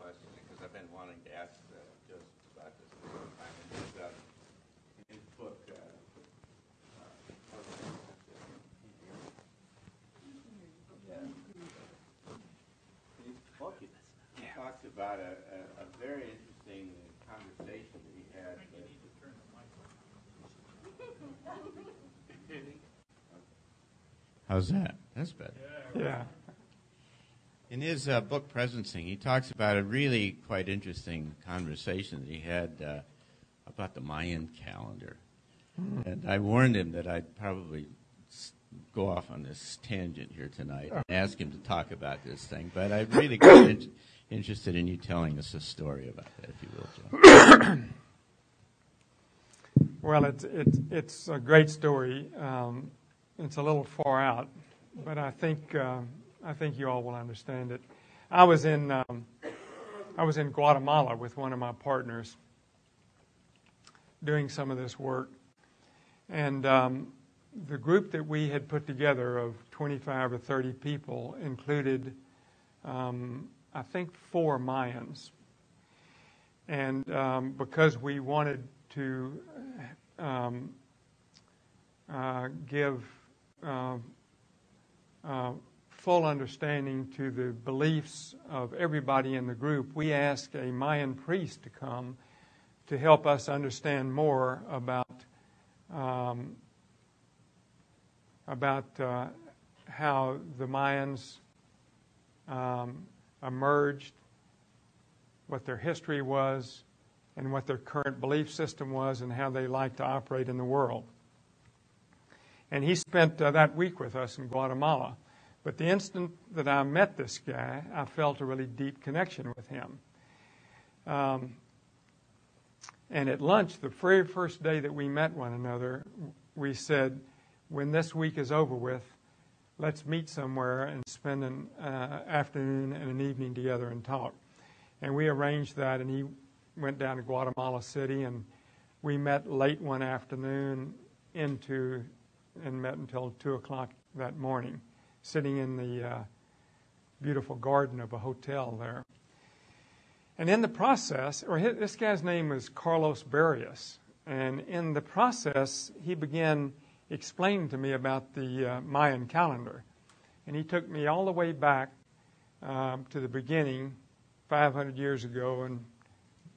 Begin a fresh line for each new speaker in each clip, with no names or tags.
question because I've been wanting to ask Joseph about this for some time. In his book, he talks about a very interesting conversation that he had. How's that? That's better.
Yeah.
In his book, Presencing, he talks about a really quite interesting conversation that he had about the Mayan calendar. And I warned him that I'd probably go off on this tangent here tonight and ask him to talk about this thing. But I'm really quite interested in you telling us a story about that, if you will, John.
Well, it's a great story. It's a little far out, but I think you all will understand it. I was in Guatemala with one of my partners doing some of this work, and the group that we had put together of 25 or 30 people included, I think, 4 Mayans, and because we wanted to give full understanding to the beliefs of everybody in the group, we asked a Mayan priest to come to help us understand more about how the Mayans emerged, what their history was, and what their current belief system was, and how they like to operate in the world. And he spent that week with us in Guatemala. But the instant that I met this guy, I felt a really deep connection with him. And at lunch, the very first day that we met one another, we said, when this week is over with, let's meet somewhere and spend an afternoon and an evening together and talk. And we arranged that, and he went down to Guatemala City, and we met late one afternoon and met until 2 o'clock that morning, sitting in the beautiful garden of a hotel there. And in the process, this guy's name was Carlos Barrios, and in the process, he began explaining to me about the Mayan calendar. And he took me all the way back to the beginning, 500 years ago, and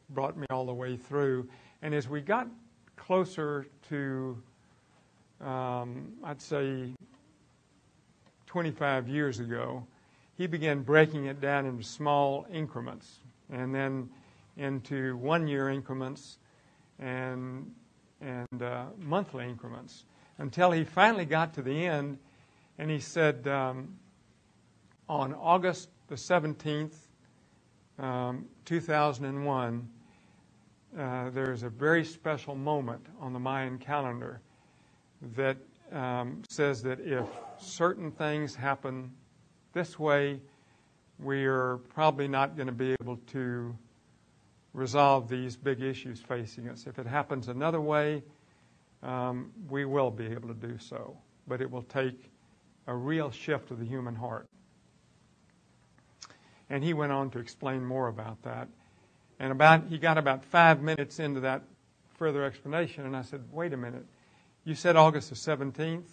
brought me all the way through. And as we got closer to I'd say 25 years ago, he began breaking it down into small increments and then into 1-year increments and monthly increments until he finally got to the end, and he said on August the 17th, 2001, there's a very special moment on the Mayan calendar that says that if certain things happen this way, we are probably not going to be able to resolve these big issues facing us. If it happens another way, we will be able to do so. But it will take a real shift of the human heart. And he went on to explain more about that. And he got about 5 minutes into that further explanation, and I said, wait a minute. You said August the 17th?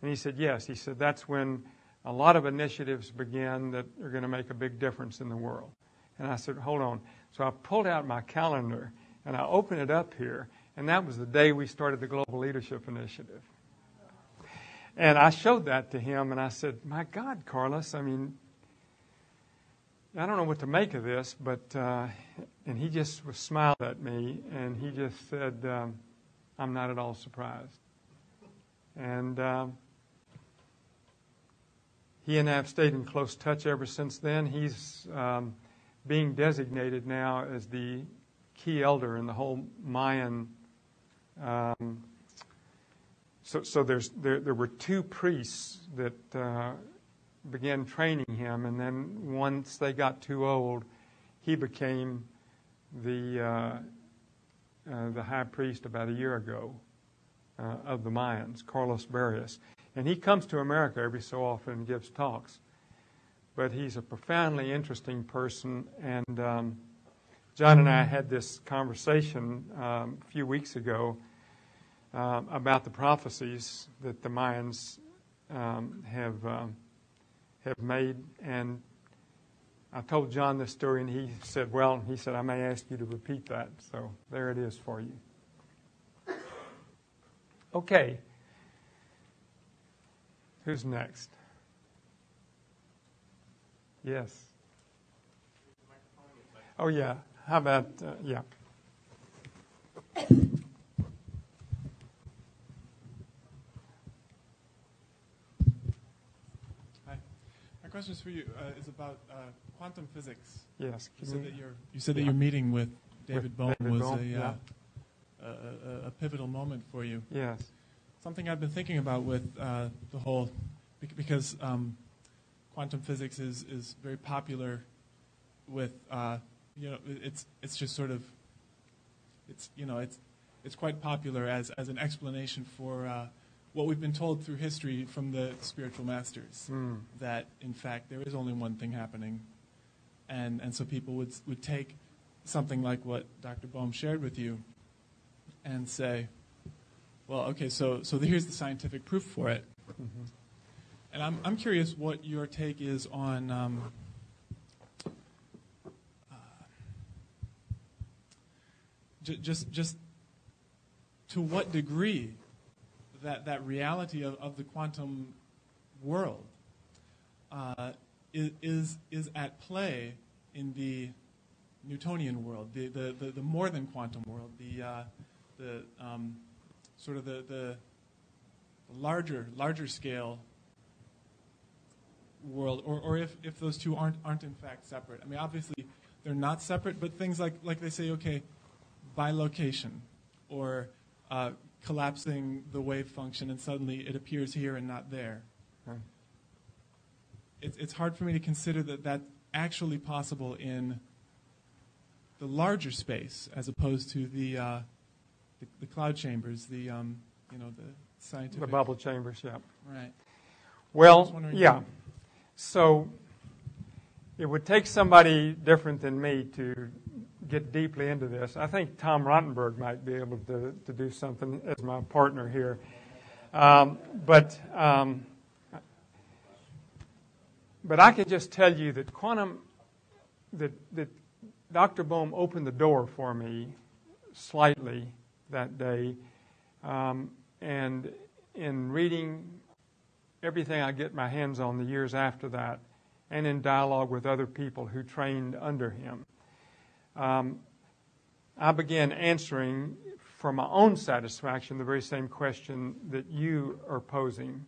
And he said, yes. He said, that's when a lot of initiatives begin that are going to make a big difference in the world. And I said, hold on. So I pulled out my calendar, and I opened it up here, and that was the day we started the Global Leadership Initiative. And I showed that to him, and I said, my God, Carlos, I mean, I don't know what to make of this, but, and he just smiled at me, and he just said, I'm not at all surprised. And he and I have stayed in close touch ever since then. He's being designated now as the key elder in the whole Mayan. So there were 2 priests that began training him, and then once they got too old, he became the high priest about a year ago of the Mayans, Carlos Barrios. And he comes to America every so often and gives talks. but he's a profoundly interesting person. And John and I had this conversation a few weeks ago about the prophecies that the Mayans have made. And I told John this story, and he said, I may ask you to repeat that. So there it is for you. Okay. Who's next? Yes. Oh, yeah. How about, yeah.
Hi. My question is for you. Is about quantum physics.
Yes.
You said that your meeting with David Bohm was a pivotal moment for you.
Yes.
Something I've been thinking about with the whole, because quantum physics is very popular with, it's just sort of, it's quite popular as an explanation for what we've been told through history from the spiritual masters, that in fact there is only one thing happening, and so people would take something like what Dr. Bohm shared with you and say, well, okay, so here's the scientific proof for it.
Mm-hmm.
And I'm curious what your take is on just to what degree that reality of the quantum world is at play in the Newtonian world, the more than quantum world, the sort of the larger scale world, or if those two aren't in fact separate. I mean, obviously they're not separate, but things like they say, okay, bilocation, or collapsing the wave function and suddenly it appears here and not there.
Right.
It's hard for me to consider that that's actually possible in the larger space as opposed to the cloud chambers, the scientific,
The bubble chambers, yeah.
right.
Well, yeah. So it would take somebody different than me to get deeply into this. I think Tom Rottenberg might be able to do something as my partner here. But I can just tell you that that Dr. Bohm opened the door for me slightly that day. And in reading everything I get my hands on the years after that, and in dialogue with other people who trained under him, I began answering for my own satisfaction the very same question that you are posing,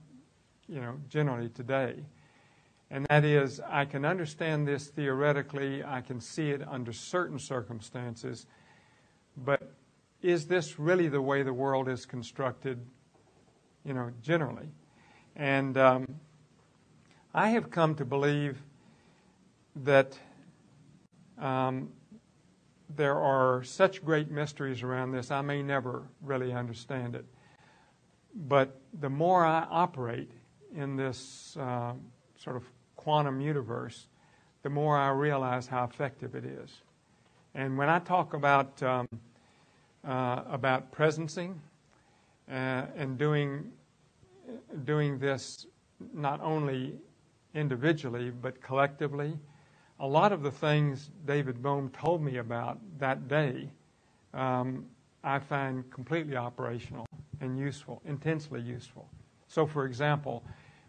generally today. And that is, I can understand this theoretically, I can see it under certain circumstances, but is this really the way the world is constructed, generally? And I have come to believe that there are such great mysteries around this, I may never really understand it. But the more I operate in this sort of quantum universe, the more I realize how effective it is. And when I talk about presencing and doing this not only individually but collectively, a lot of the things David Bohm told me about that day I find completely operational and useful, intensely useful. So, for example,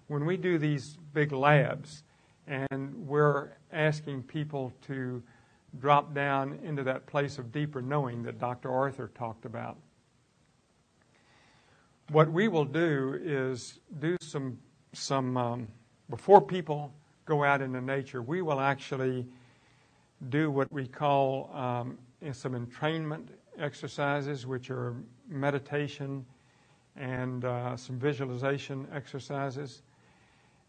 when we do these big labs and we're asking people to drop down into that place of deeper knowing that Dr. Arthur talked about, what we will do is do some before people go out into nature, we will actually do what we call some entrainment exercises, which are meditation and some visualization exercises,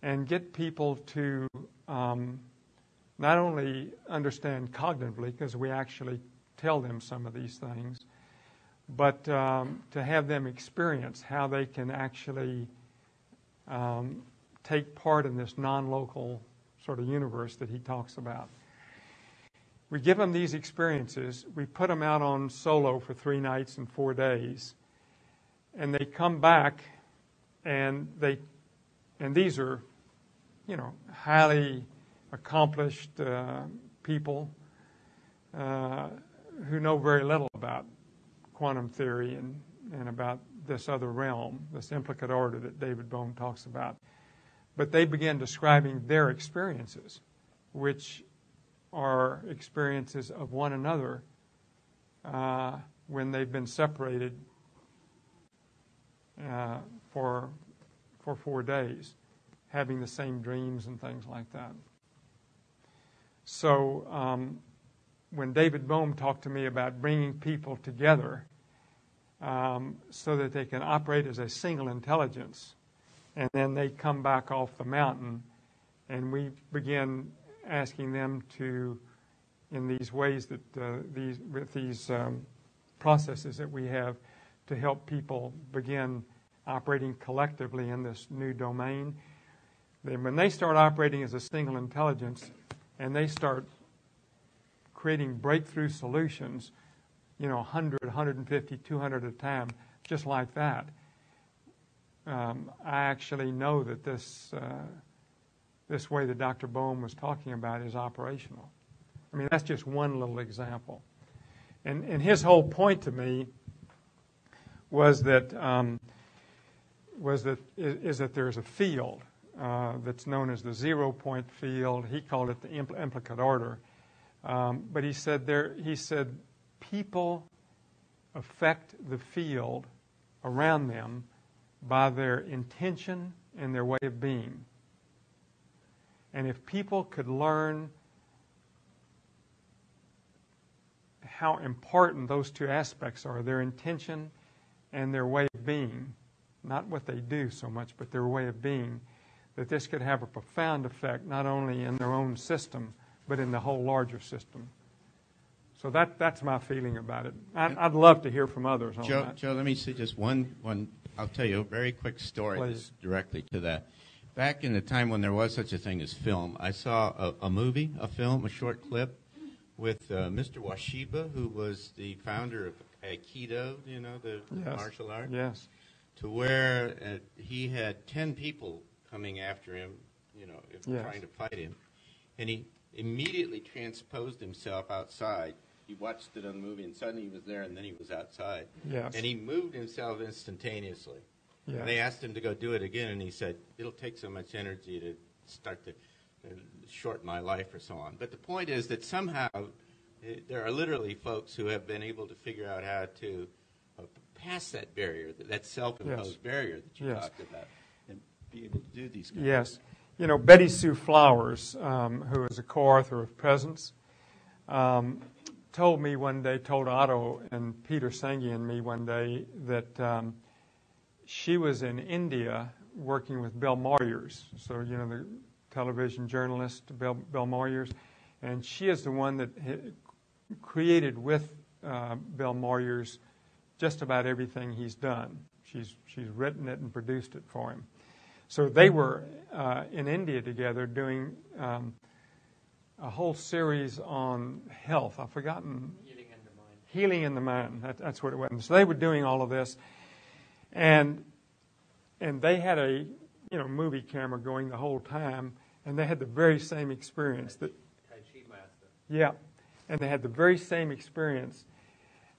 and get people to not only understand cognitively, because we actually tell them some of these things, but to have them experience how they can actually take part in this non-local sort of universe that he talks about. We give them these experiences. We put them out on solo for 3 nights and 4 days, and they come back, and these are, highly accomplished people who know very little about quantum theory and about this other realm, this implicate order that David Bohm talks about. But they begin describing their experiences, which are experiences of one another when they've been separated for 4 days, having the same dreams and things like that. So when David Bohm talked to me about bringing people together so that they can operate as a single intelligence, and then they come back off the mountain, and we begin asking them to, in these ways that these processes that we have, to help people begin operating collectively in this new domain. Then when they start operating as a single intelligence and they start creating breakthrough solutions, 100, 150, 200 at a time, just like that, I actually know that this way that Dr. Bohm was talking about is operational. I mean, that's just one little example. And his whole point to me was that there's a field that's known as the 0 point field. He called it the implicate order. But he said people affect the field around them by their intention and their way of being. And if people could learn how important those two aspects are, their intention and their way of being, not what they do so much, but their way of being, that this could have a profound effect not only in their own system, but in the whole larger system. So that's my feeling about it. I'd love to hear from others on that.
Joe, let me say just one. I'll tell you a very quick story that's directly to that. Back in the time when there was such a thing as film, I saw a film, a short clip, with Mr. Washiba, who was the founder of Aikido, the martial art.
Yes.
To where he had 10 people coming after him, trying to fight him. And he immediately transposed himself outside. He watched it on the movie, and suddenly he was there, and then he was outside.
Yes.
And he moved himself instantaneously.
Yes.
And they asked him to go do it again, and he said, it'll take so much energy to start to shorten my life or so on. But the point is that somehow there are literally folks who have been able to figure out how to pass that barrier, that self-imposed barrier that you talked about, and be able to do these kinds of things.
Betty Sue Flowers, who is a co-author of Presence, told Otto and Peter Senge and me one day that she was in India working with Bill Moyers, so the television journalist Bill Moyers, and she is the one that created with Bill Moyers just about everything he's done. She's written it and produced it for him. So they were in India together doing a whole series on health. I've forgotten. Healing in the Mind. That's what it was. So they were doing all of this, and they had a movie camera going the whole time, and they had the very same experience. Tai Chi Master. Yeah, and they had the very same experience.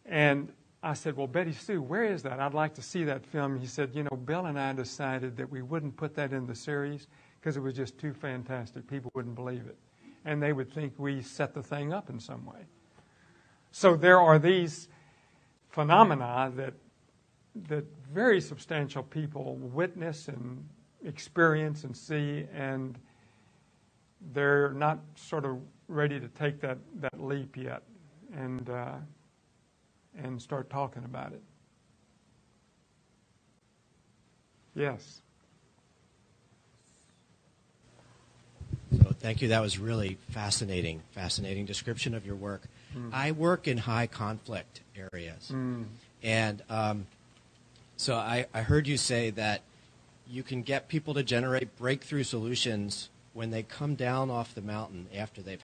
And I said, well, Betty Sue, where is that? I'd like to see that film. He said, Bill and I decided that we wouldn't put that in the series because it was just too fantastic. People wouldn't believe it. And they would think we set the thing up in some way. So there are these phenomena that very substantial people witness and experience and see, and they're not sort of ready to take that leap yet and start talking about it. Yes.
So thank you. That was really fascinating description of your work. I work in high conflict areas. And so I heard you say that you can get people to generate breakthrough solutions when they come down off the mountain after they've